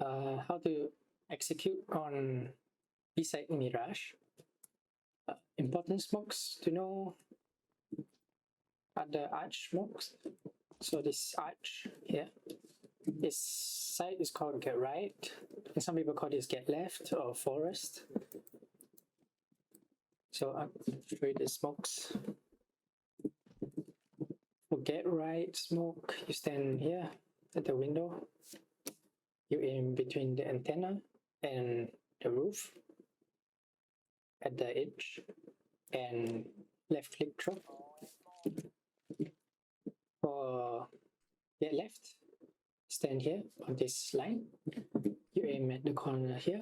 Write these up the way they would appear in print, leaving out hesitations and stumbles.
How to execute on B-side Mirage. Important smokes to know are the arch smokes. So this arch here, this side is called get right, and some people call this get left or forest. So I'll show you the smokes. For get right smoke, you stand here at the window. You aim between the antenna and the roof at the edge and left click throw. For get left, stand here on this line. You aim at the corner here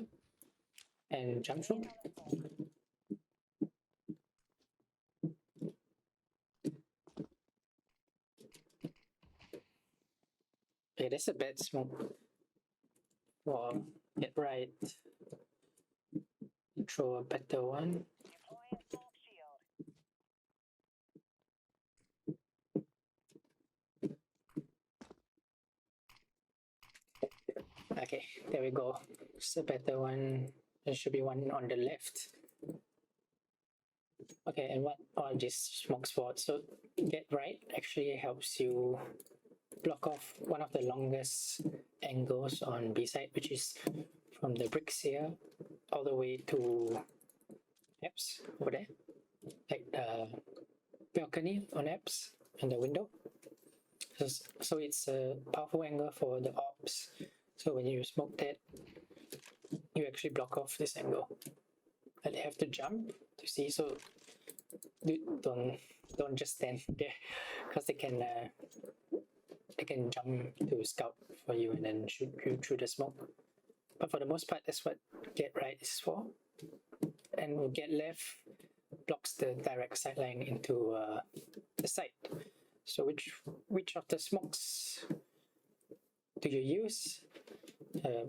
and jump through. Okay, that's a bad smoke. For get right, throw a better one. Okay, there we go. It's a better one. There should be one on the left. Okay, and what are these smoke spots? So get right actually helps you block off one of the longest angles on B side, which is from the bricks here all the way to apps over there, like the balcony on apps and the window. So it's a powerful angle for the ops. So when you smoke that, you actually block off this angle. And they have to jump to see. So don't just stand there, because they can jump to scout for you and then shoot you through the smoke. But for the most part, that's what get right is for. And get left blocks the direct sideline into the site. So which of the smokes do you use?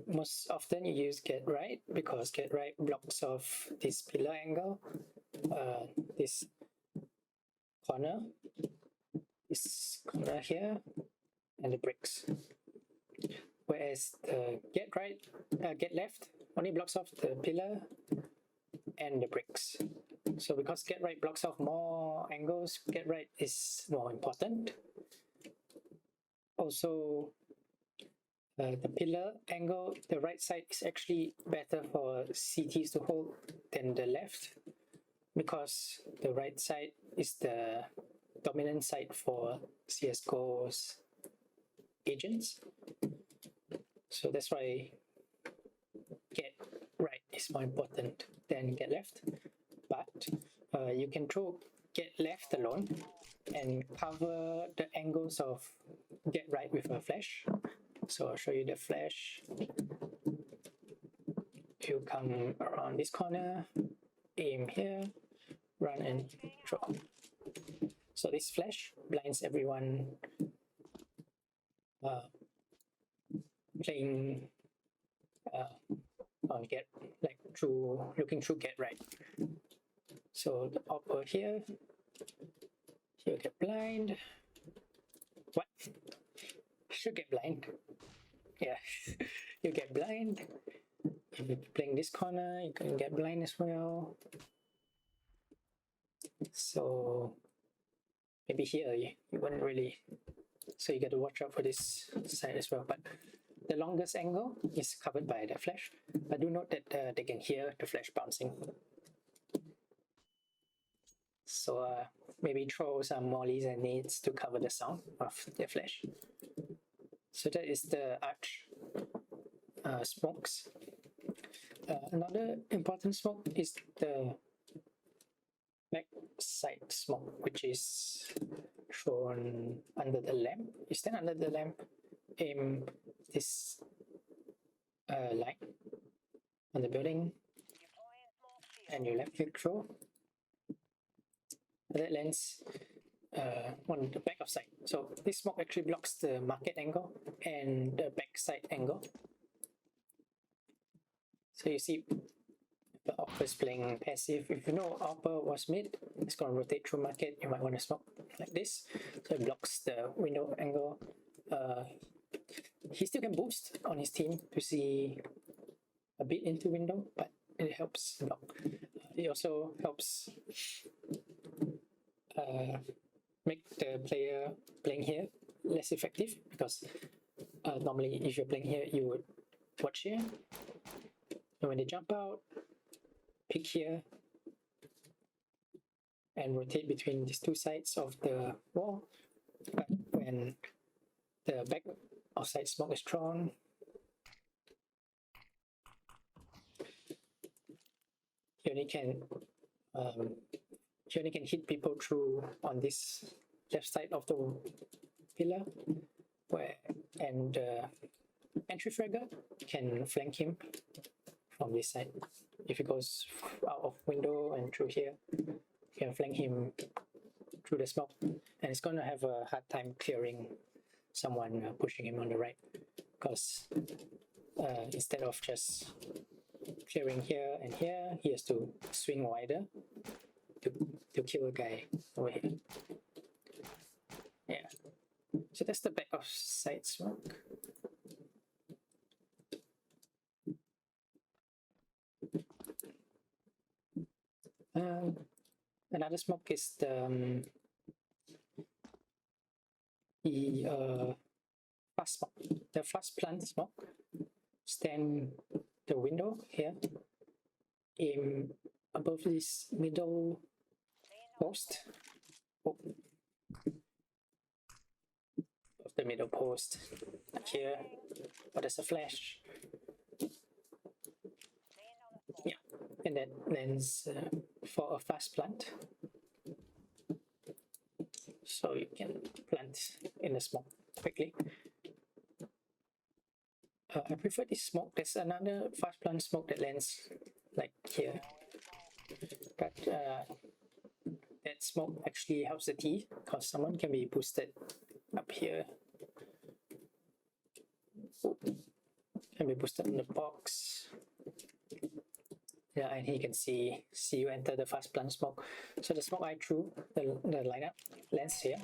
Most often you use get right, because get right blocks off this pillar angle, this corner here, and the bricks. Whereas the get left only blocks off the pillar and the bricks. So because get right blocks off more angles, get right is more important. Also, the pillar angle, the right side is actually better for CTs to hold than the left, because the right side is the dominant side for Csgo's agents. So that's why get right is more important than get left. But you can throw get left alone and cover the angles of get right with a flash. So I'll show you the flash. You come around this corner, aim here, run and throw. So this flash blinds everyone playing on get, like looking through get right. So the upper here, you get blind. What? Should get blind. Yeah, you get blind. If you're playing this corner, you can get blind as well. So maybe here you wouldn't really. So you got to watch out for this side as well. But the longest angle is covered by the flash. But do note that they can hear the flash bouncing. So maybe throw some mollies and nades to cover the sound of the flash. So that is the arch smokes. Another important smoke is the back side smoke, which is thrown under the lamp. You stand under the lamp, aim this line on the building, and you left click throw. That lands on the back of side. So this smoke actually blocks the market angle and the backside angle. So you see the upper is playing passive. If you know upper was mid, it's going to rotate through market. You might want to smoke like this. So it blocks the window angle. He still can boost on his team to see a bit into window, but it helps block. It also helps make the player playing here less effective, because normally if you're playing here, you would watch here, and when they jump out, pick here, and rotate between these two sides of the wall. But when the back of side smoke is drawn, he only can hit people through on this left side of the pillar, and entry fragger can flank him from this side. If he goes out of window and through here, you can flank him through the smoke, and it's going to have a hard time clearing someone pushing him on the right, because instead of just clearing here and here, he has to swing wider to kill a guy over here. Yeah, so that's the back of side smoke. Another smoke is the fast smoke. The fast plant smoke. Stand the window here, aim above this middle post. Of the middle post here, but there's a flash. Yeah, and that lands for a fast plant, so you can plant in the smoke quickly. I prefer this smoke. There's another fast plant smoke that lands like here, but that smoke actually helps the T, because someone can be boosted up here, can be boosted in the box. Yeah, and he can see you enter the fast plant smoke. So the smoke I threw, the lineup lands here.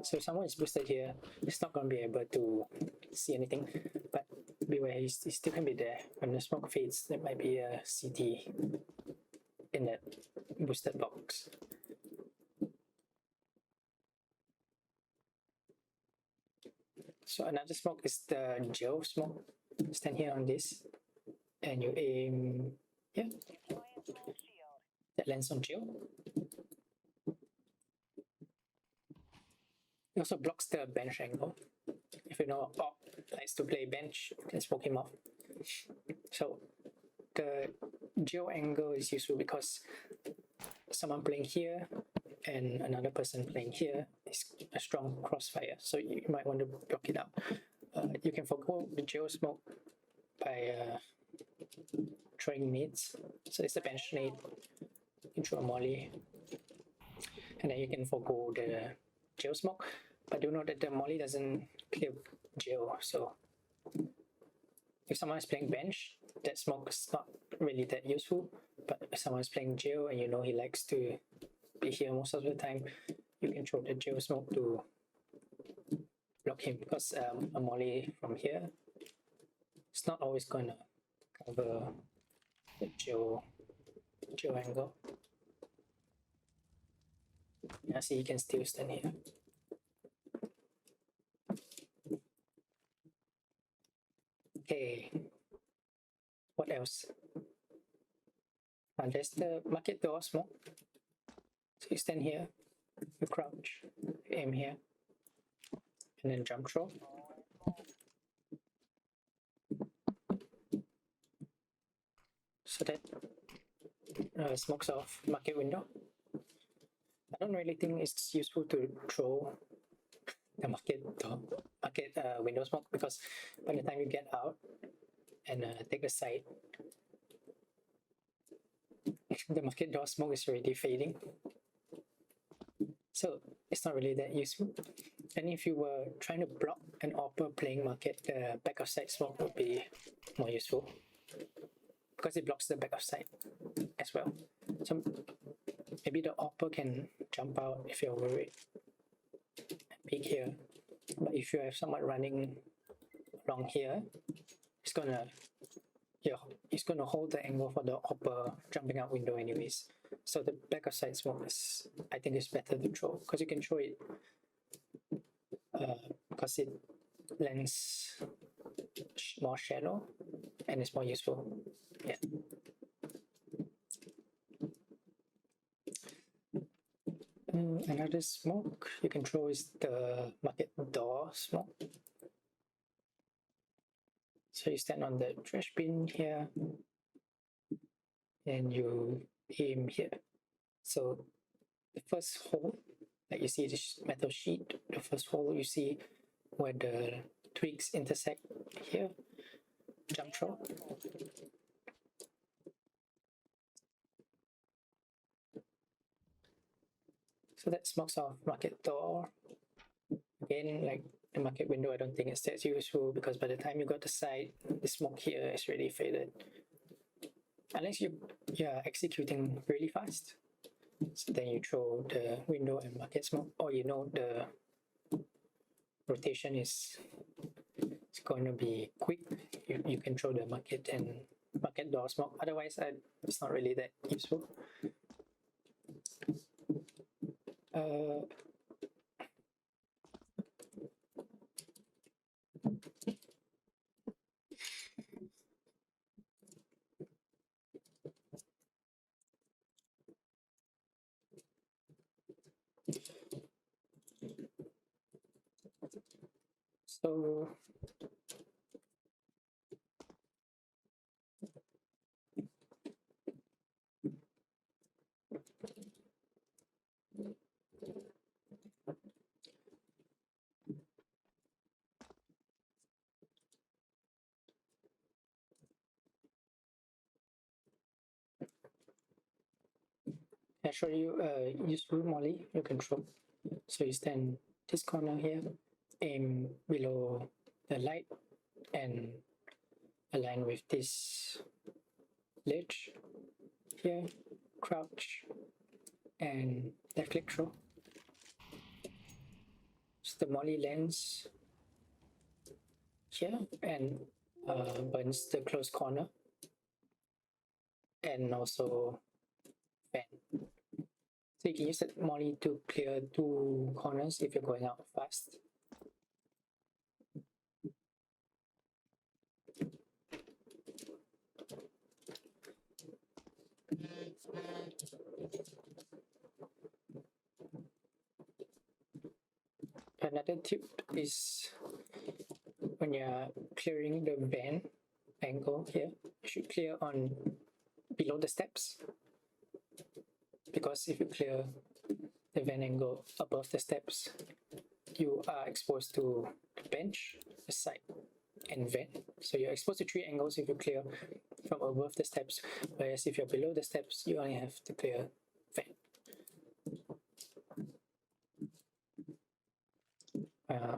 So if someone is boosted here, it's not going to be able to see anything. But beware, he still can be there. When the smoke fades, there might be a CT in that boosted box. So another smoke is the Csgo smoke. Stand here on this, and you aim here. That lands on Csgo. It also blocks the bench angle. If you know Op likes to play bench, you can smoke him off. So the Csgo angle is useful because someone playing here and another person playing here is a strong crossfire, so you might want to block it out. You can forgo the Csgo smoke by throwing nades. So it's the bench nade, you throw a molly, and then you can forgo the Csgo smoke. But do note that the molly doesn't clear Csgo, so if someone is playing bench, that smoke is not really that useful. But if someone is playing Csgo and you know he likes to be here most of the time, you can throw the Csgo smoke to block him, because a molly from here it's not always going to cover the Csgo angle. Yeah, see, you can still stand here. Okay, what else? There's the market door smoke. So you stand here, you crouch, aim here, and then jump throw. So that smokes off market window. I don't really think it's useful to throw the market window smoke, because by the time you get out and take the side, the market door smoke is already fading. So it's not really that useful. And if you were trying to block an AWPer playing market, the back of side smoke would be more useful, because it blocks the back of side as well. So maybe the AWPer can jump out if you're worried and peek here. But if you have someone running along here, it's gonna hold the angle for the upper jumping out window anyways. So the back of side smoke is, I think, is better to throw because you can throw it because it lands more shallow and it's more useful. Yeah. Another smoke you can throw is the market door smoke. So you stand on the trash bin here and you aim here. So the first hole, like you see this metal sheet, the first hole you see where the twigs intersect here, jump throw. So that smokes off market door. Again, like the market window, I don't think it's that useful because by the time you got the side, the smoke here is really faded. Unless you are executing really fast. So then you throw the window and market smoke, or you know the rotation is going to be quick. You can throw the market and market door smoke. Otherwise, it's not really that useful. So I show you a useful molly you can throw. So you stand this corner here, aim below the light and align with this ledge here, crouch and left click throw. So the molly lands here and burns the close corner and also fan. So you can use that molly to clear 2 corners if you're going out fast. Another tip is when you're clearing the van angle here, you should clear on below the steps, because if you clear the van angle above the steps, you are exposed to the bench, the side, and van. So you're exposed to 3 angles if you clear from above the steps, whereas if you're below the steps, you only have to clear van.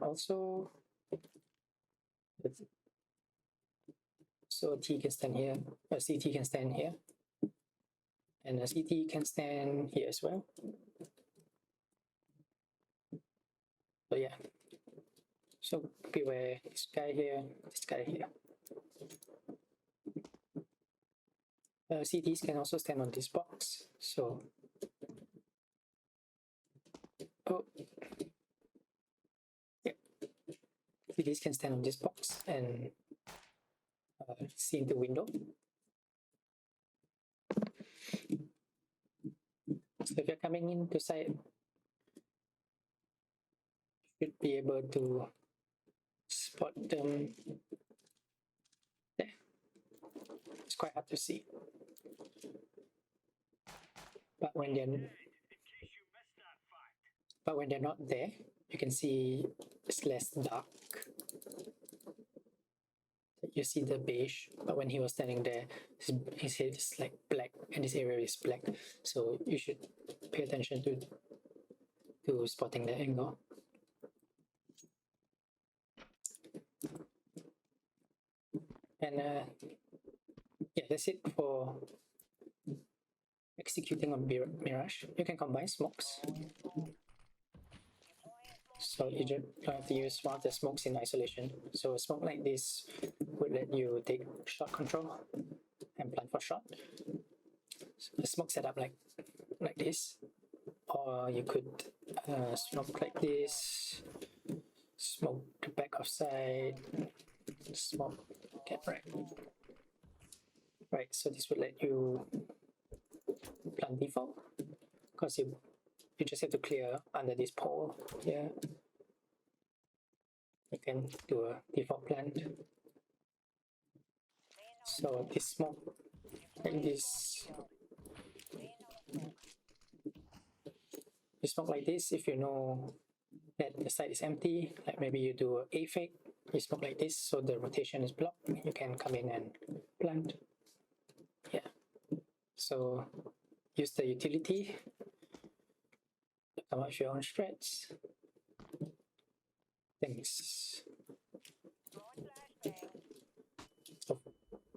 Also, so T can stand here, a CT can stand here, and a CT can stand here as well. So yeah, so beware this guy here, this guy here. CTs can also stand on this box, so yeah, CTs can stand on this box and see the window. So if you're coming in to side, you should be able to spot them there. It's quite hard to see, but when they're not there, you can see it's less dark. You see the beige, but when he was standing there, his head is like black and this area is black. So you should pay attention to spotting the angle. And yeah, that's it for executing on Mirage. You can combine smokes. So you don't have to use one of the smokes in isolation. So a smoke like this would let you take shot control and plan for shot. So the smoke setup like this, or you could smoke like this, smoke the back of side, smoke get right. Right, so this would let you plan default because you just have to clear under this pole here. You can do a default plan. So this smoke like this, you smoke like this if you know that the side is empty, like maybe you do a fake, you smoke like this so the rotation is blocked, you can come in and plant. Yeah, so use the utility to come up with your own strats. Thanks.